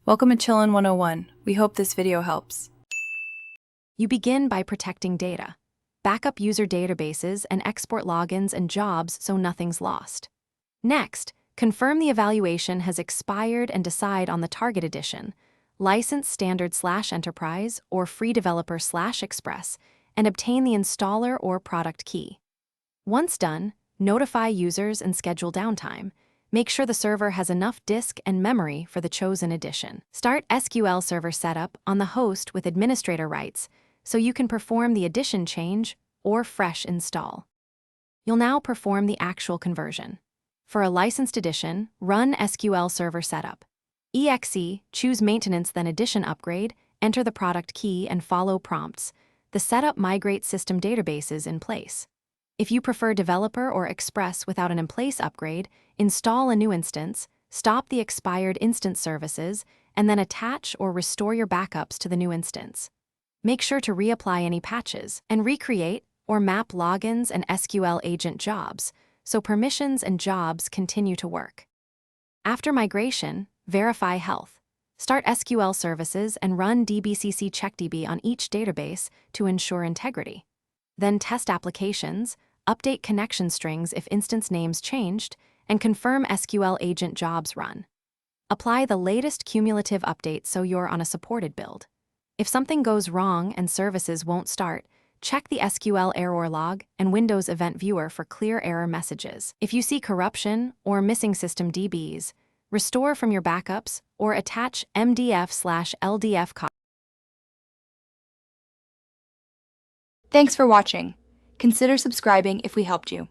Welcome to Chillin' 101. We hope this video helps. You begin by protecting data. Backup user databases and export logins and jobs so nothing's lost. Next, confirm the evaluation has expired and decide on the target edition, license standard/enterprise or free developer/express, and obtain the installer or product key. Once done, notify users and schedule downtime. Make sure the server has enough disk and memory for the chosen edition. Start SQL Server setup on the host with administrator rights so you can perform the edition change or fresh install. You'll now perform the actual conversion. For a licensed edition, run SQL Server setup. EXE, choose maintenance then edition upgrade, enter the product key and follow prompts. The setup migrates system databases in place. If you prefer developer or express without an in-place upgrade, install a new instance, stop the expired instance services, and then attach or restore your backups to the new instance. Make sure to reapply any patches and recreate or map logins and SQL agent jobs so permissions and jobs continue to work. After migration, verify health. Start SQL services and run dbcc checkdb on each database to ensure integrity. Then test applications, update connection strings if instance names changed, and confirm SQL agent jobs run. Apply the latest cumulative update so you're on a supported build. If something goes wrong and services won't start, check the SQL error log and Windows Event Viewer for clear error messages. If you see corruption or missing system DBs, restore from your backups or attach MDF/LDF copies. Thanks for watching. Consider subscribing if we helped you.